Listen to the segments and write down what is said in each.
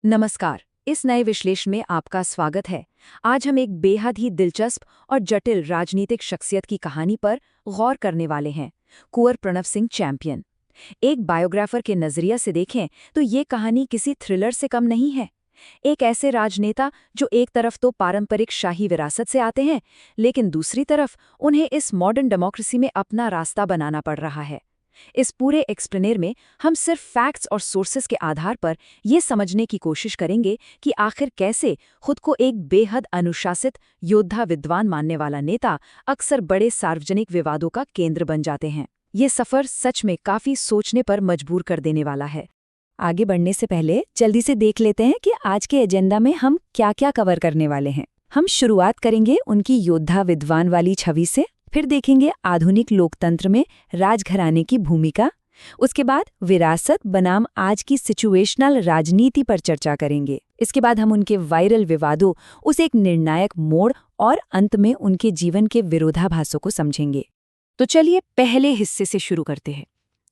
नमस्कार। इस नए विश्लेषण में आपका स्वागत है। आज हम एक बेहद ही दिलचस्प और जटिल राजनीतिक शख्सियत की कहानी पर गौर करने वाले हैं, कुंवर प्रणव सिंह चैंपियन। एक बायोग्राफर के नजरिया से देखें तो ये कहानी किसी थ्रिलर से कम नहीं है। एक ऐसे राजनेता जो एक तरफ तो पारंपरिक शाही विरासत से आते हैं, लेकिन दूसरी तरफ उन्हें इस मॉडर्न डेमोक्रेसी में अपना रास्ता बनाना पड़ रहा है। इस पूरे एक्सप्लेनर में हम सिर्फ फैक्ट्स और सोर्सेस के आधार पर ये समझने की कोशिश करेंगे कि आखिर कैसे खुद को एक बेहद अनुशासित योद्धा विद्वान मानने वाला नेता अक्सर बड़े सार्वजनिक विवादों का केंद्र बन जाते हैं। ये सफर सच में काफी सोचने पर मजबूर कर देने वाला है। आगे बढ़ने से पहले जल्दी से देख लेते हैं कि आज के एजेंडा में हम क्या क्या कवर करने वाले हैं। हम शुरुआत करेंगे उनकी योद्धा विद्वान वाली छवि से, फिर देखेंगे आधुनिक लोकतंत्र में राजघराने की भूमिका। उसके बाद विरासत बनाम आज की सिचुएशनल राजनीति पर चर्चा करेंगे। इसके बाद हम उनके वायरल विवादों, उस एक निर्णायक मोड़ और अंत में उनके जीवन के विरोधाभासों को समझेंगे। तो चलिए पहले हिस्से से शुरू करते हैं।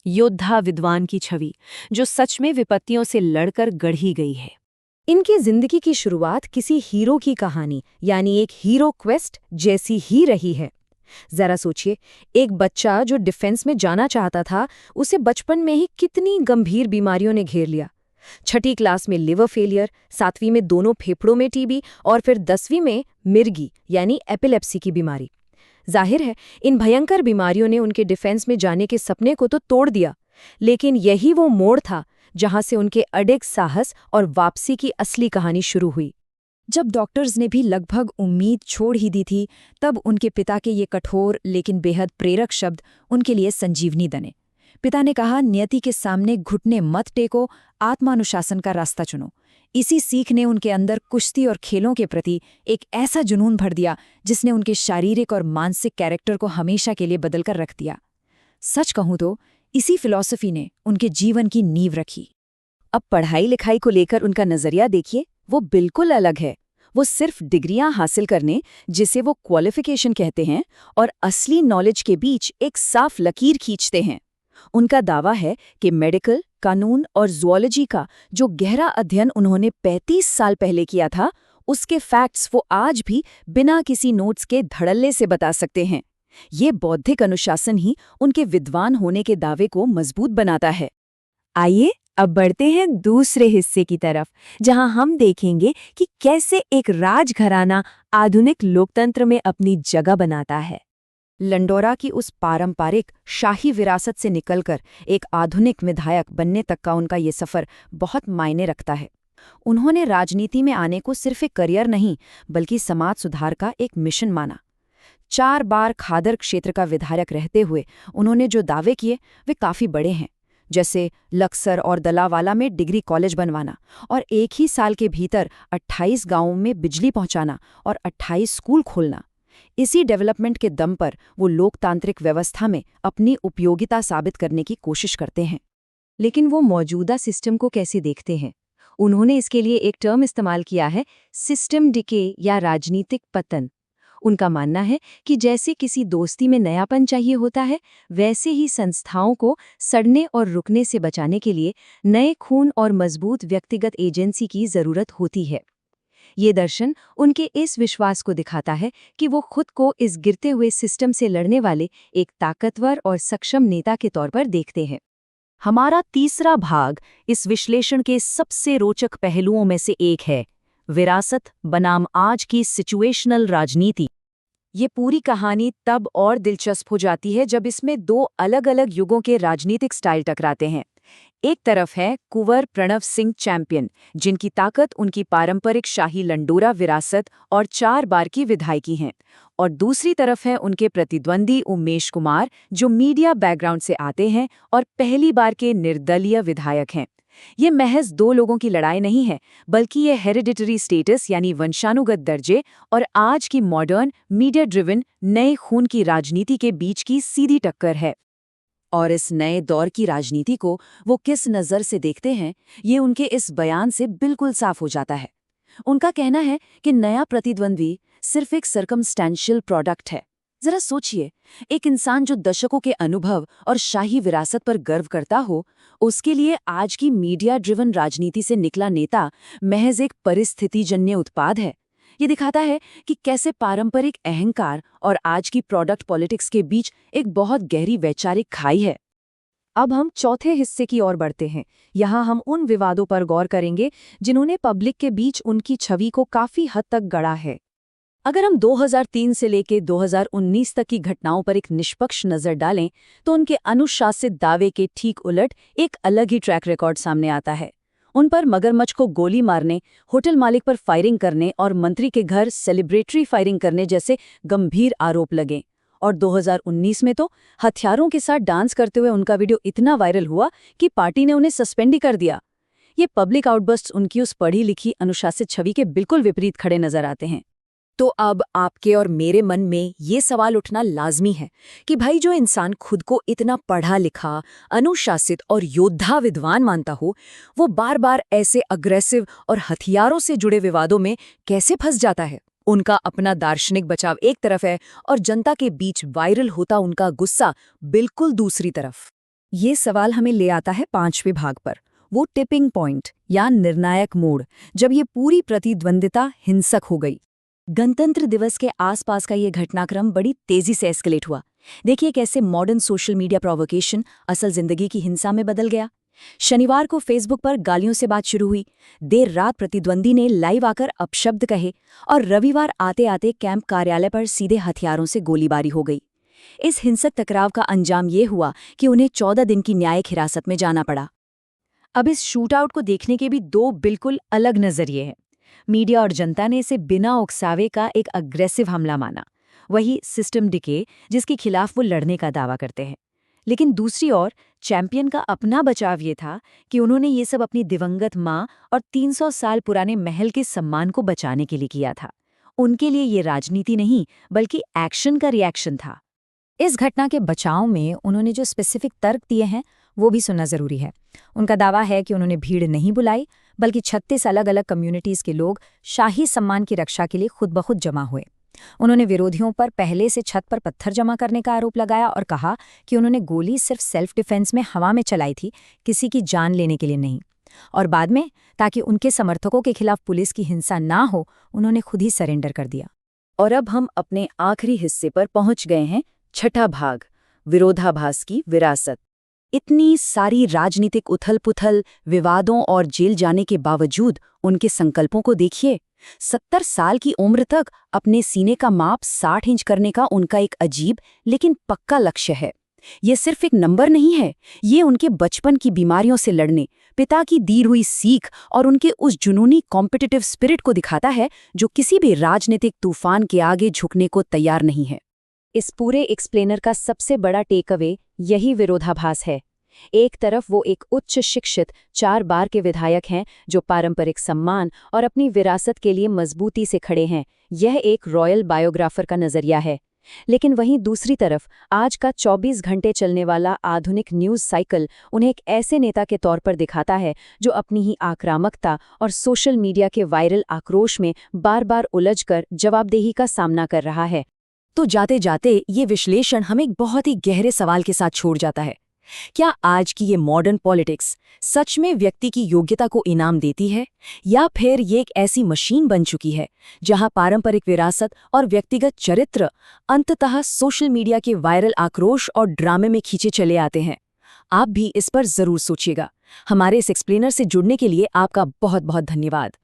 योद्धा विद्वान की छवि जो सच में विपत्तियों से लड़कर गढ़ी गई है। इनकी जिंदगी की शुरुआत किसी हीरो की कहानी यानी एक हीरो क्वेस्ट जैसी ही रही है। जरा सोचिए, एक बच्चा जो डिफेंस में जाना चाहता था, उसे बचपन में ही कितनी गंभीर बीमारियों ने घेर लिया। छठी क्लास में लिवर फेलियर, 7वीं में दोनों फेफड़ों में टीबी और फिर 10वीं में मिर्गी यानी एपिलेप्सी की बीमारी। जाहिर है, इन भयंकर बीमारियों ने उनके डिफेंस में जाने के सपने को तो तोड़ दिया, लेकिन यही वो मोड़ था जहां से उनके अडिग साहस और वापसी की असली कहानी शुरू हुई। जब डॉक्टर्स ने भी लगभग उम्मीद छोड़ ही दी थी, तब उनके पिता के ये कठोर लेकिन बेहद प्रेरक शब्द उनके लिए संजीवनी बने। पिता ने कहा, नियति के सामने घुटने मत टेको, आत्मानुशासन का रास्ता चुनो। इसी सीख ने उनके अंदर कुश्ती और खेलों के प्रति एक ऐसा जुनून भर दिया जिसने उनके शारीरिक और मानसिक कैरेक्टर को हमेशा के लिए बदलकर रख दिया। सच कहूं तो इसी फिलॉसफी ने उनके जीवन की नींव रखी। अब पढ़ाई लिखाई को लेकर उनका नजरिया देखिए, वो बिल्कुल अलग है। वो सिर्फ डिग्रियां हासिल करने, जिसे वो क्वालिफिकेशन कहते हैं, और असली नॉलेज के बीच एक साफ लकीर खींचते हैं। उनका दावा है कि मेडिकल, कानून और ज़ूलॉजी का जो गहरा अध्ययन उन्होंने 35 साल पहले किया था, उसके फैक्ट्स वो आज भी बिना किसी नोट्स के धड़ल्ले से बता सकते हैं। ये बौद्धिक अनुशासन ही उनके विद्वान होने के दावे को मजबूत बनाता है। आइए अब बढ़ते हैं दूसरे हिस्से की तरफ, जहां हम देखेंगे कि कैसे एक राजघराना आधुनिक लोकतंत्र में अपनी जगह बनाता है। लंडोरा की उस पारंपरिक शाही विरासत से निकलकर एक आधुनिक विधायक बनने तक का उनका ये सफर बहुत मायने रखता है। उन्होंने राजनीति में आने को सिर्फ एक करियर नहीं, बल्कि समाज सुधार का एक मिशन माना। 4 बार खादर क्षेत्र का विधायक रहते हुए उन्होंने जो दावे किए वे काफी बड़े हैं, जैसे लक्सर और दलावाला में डिग्री कॉलेज बनवाना और एक ही साल के भीतर 28 गांवों में बिजली पहुंचाना और 28 स्कूल खोलना। इसी डेवलपमेंट के दम पर वो लोकतांत्रिक व्यवस्था में अपनी उपयोगिता साबित करने की कोशिश करते हैं। लेकिन वो मौजूदा सिस्टम को कैसे देखते हैं? उन्होंने इसके लिए एक टर्म इस्तेमाल किया है, सिस्टम डिके या राजनीतिक पतन। उनका मानना है कि जैसे किसी दोस्ती में नयापन चाहिए होता है, वैसे ही संस्थाओं को सड़ने और रुकने से बचाने के लिए नए खून और मजबूत व्यक्तिगत एजेंसी की जरूरत होती है। ये दर्शन उनके इस विश्वास को दिखाता है कि वो खुद को इस गिरते हुए सिस्टम से लड़ने वाले एक ताकतवर और सक्षम नेता के तौर पर देखते हैं। हमारा तीसरा भाग इस विश्लेषण के सबसे रोचक पहलुओं में से एक है, विरासत बनाम आज की सिचुएशनल राजनीति। ये पूरी कहानी तब और दिलचस्प हो जाती है जब इसमें 2 अलग-अलग युगों के राजनीतिक स्टाइल टकराते हैं। एक तरफ है कुंवर प्रणव सिंह चैंपियन, जिनकी ताकत उनकी पारंपरिक शाही लंडोरा विरासत और 4 बार की विधायकी हैं, और दूसरी तरफ है उनके प्रतिद्वंदी उमेश कुमार, जो मीडिया बैकग्राउंड से आते हैं और पहली बार के निर्दलीय विधायक हैं। ये महज 2 लोगों की लड़ाई नहीं है, बल्कि ये हेरिडिटरी स्टेटस यानी वंशानुगत दर्जे और आज की मॉडर्न मीडिया ड्रिवन नए खून की राजनीति के बीच की सीधी टक्कर है। और इस नए दौर की राजनीति को वो किस नज़र से देखते हैं, ये उनके इस बयान से बिल्कुल साफ हो जाता है। उनका कहना है कि नया प्रतिद्वंद्वी सिर्फ एक सर्कमस्टेंशियल प्रोडक्ट है, जरा सोचिए, एक इंसान जो दशकों के अनुभव और शाही विरासत पर गर्व करता हो, उसके लिए आज की मीडिया ड्रिवन राजनीति से निकला नेता महज एक परिस्थितिजन्य उत्पाद है। ये दिखाता है कि कैसे पारंपरिक अहंकार और आज की प्रोडक्ट पॉलिटिक्स के बीच एक बहुत गहरी वैचारिक खाई है। अब हम चौथे हिस्से की ओर बढ़ते हैं। यहाँ हम उन विवादों पर गौर करेंगे जिन्होंने पब्लिक के बीच उनकी छवि को काफी हद तक गढ़ा है। अगर हम 2003 से लेकर 2019 तक की घटनाओं पर एक निष्पक्ष नजर डालें, तो उनके अनुशासित दावे के ठीक उलट एक अलग ही ट्रैक रिकॉर्ड सामने आता है। उन पर मगरमच्छ को गोली मारने, होटल मालिक पर फायरिंग करने और मंत्री के घर सेलिब्रेटरी फायरिंग करने जैसे गंभीर आरोप लगे। और 2019 में तो हथियारों के साथ डांस करते हुए उनका वीडियो इतना वायरल हुआ कि पार्टी ने उन्हें सस्पेंड ही कर दिया। ये पब्लिक आउटबर्स्ट उनकी उस पढ़ी लिखी अनुशासित छवि के बिल्कुल विपरीत खड़े नजर आते हैं। तो अब आपके और मेरे मन में ये सवाल उठना लाजमी है कि भाई, जो इंसान खुद को इतना पढ़ा लिखा, अनुशासित और योद्धा विद्वान मानता हो, वो बार बार ऐसे अग्रेसिव और हथियारों से जुड़े विवादों में कैसे फंस जाता है। उनका अपना दार्शनिक बचाव एक तरफ है और जनता के बीच वायरल होता उनका गुस्सा बिल्कुल दूसरी तरफ। ये सवाल हमें ले आता है 5वें भाग पर, वो टिपिंग पॉइंट या निर्णायक मोड़, जब ये पूरी प्रतिद्वंदिता हिंसक हो गई। गणतंत्र दिवस के आसपास का ये घटनाक्रम बड़ी तेजी से एस्केलेट हुआ। देखिए कैसे मॉडर्न सोशल मीडिया प्रोवोकेशन असल जिंदगी की हिंसा में बदल गया। शनिवार को फेसबुक पर गालियों से बात शुरू हुई, देर रात प्रतिद्वंदी ने लाइव आकर अपशब्द कहे और रविवार आते आते कैंप कार्यालय पर सीधे हथियारों से गोलीबारी हो गई। इस हिंसक टकराव का अंजाम ये हुआ कि उन्हें 14 दिन की न्यायिक हिरासत में जाना पड़ा। अब इस शूटआउट को देखने के भी दो बिल्कुल अलग नजरिए हैं। मीडिया और जनता ने इसे बिना उकसावे का एक अग्रेसिव हमला माना, वही सिस्टम डिके जिसके खिलाफ वो लड़ने का दावा करते हैं। लेकिन दूसरी ओर चैंपियन का अपना बचाव ये था कि उन्होंने ये सब अपनी दिवंगत माँ और 300 साल पुराने महल के सम्मान को बचाने के लिए किया था। उनके लिए ये राजनीति नहीं बल्कि एक्शन का रिएक्शन था। इस घटना के बचाव में उन्होंने जो स्पेसिफिक तर्क दिए हैं वो भी सुनना जरूरी है। उनका दावा है कि उन्होंने भीड़ नहीं बुलाई, बल्कि 36 अलग अलग कम्युनिटीज़ के लोग शाही सम्मान की रक्षा के लिए खुद ब खुद जमा हुए। उन्होंने विरोधियों पर पहले से छत पर पत्थर जमा करने का आरोप लगाया और कहा कि उन्होंने गोली सिर्फ सेल्फ डिफेंस में हवा में चलाई थी, किसी की जान लेने के लिए नहीं। और बाद में, ताकि उनके समर्थकों के खिलाफ पुलिस की हिंसा ना हो, उन्होंने खुद ही सरेंडर कर दिया। और अब हम अपने आखिरी हिस्से पर पहुंच गए हैं, छठा भाग, विरोधाभास की विरासत। इतनी सारी राजनीतिक उथल-पुथल, विवादों और जेल जाने के बावजूद उनके संकल्पों को देखिए। 70 साल की उम्र तक अपने सीने का माप 60 इंच करने का उनका एक अजीब लेकिन पक्का लक्ष्य है। ये सिर्फ एक नंबर नहीं है, ये उनके बचपन की बीमारियों से लड़ने, पिता की दी हुई सीख और उनके उस जुनूनी कॉम्पिटिटिव स्पिरिट को दिखाता है जो किसी भी राजनीतिक तूफान के आगे झुकने को तैयार नहीं है। इस पूरे एक्सप्लेनर का सबसे बड़ा टेकअवे यही विरोधाभास है। एक तरफ वो एक उच्च शिक्षित 4 बार के विधायक हैं जो पारंपरिक सम्मान और अपनी विरासत के लिए मजबूती से खड़े हैं। यह एक रॉयल बायोग्राफर का नजरिया है। लेकिन वहीं दूसरी तरफ आज का 24 घंटे चलने वाला आधुनिक न्यूज़ साइकिल उन्हें एक ऐसे नेता के तौर पर दिखाता है जो अपनी ही आक्रामकता और सोशल मीडिया के वायरल आक्रोश में बार बार उलझकर जवाबदेही का सामना कर रहा है। तो जाते जाते ये विश्लेषण हमें एक बहुत ही गहरे सवाल के साथ छोड़ जाता है। क्या आज की ये मॉडर्न पॉलिटिक्स सच में व्यक्ति की योग्यता को इनाम देती है, या फिर ये एक ऐसी मशीन बन चुकी है जहां पारंपरिक विरासत और व्यक्तिगत चरित्र अंततः सोशल मीडिया के वायरल आक्रोश और ड्रामे में खींचे चले आते हैं? आप भी इस पर जरूर सोचिएगा। हमारे इस एक्सप्लेनर से जुड़ने के लिए आपका बहुत बहुत धन्यवाद।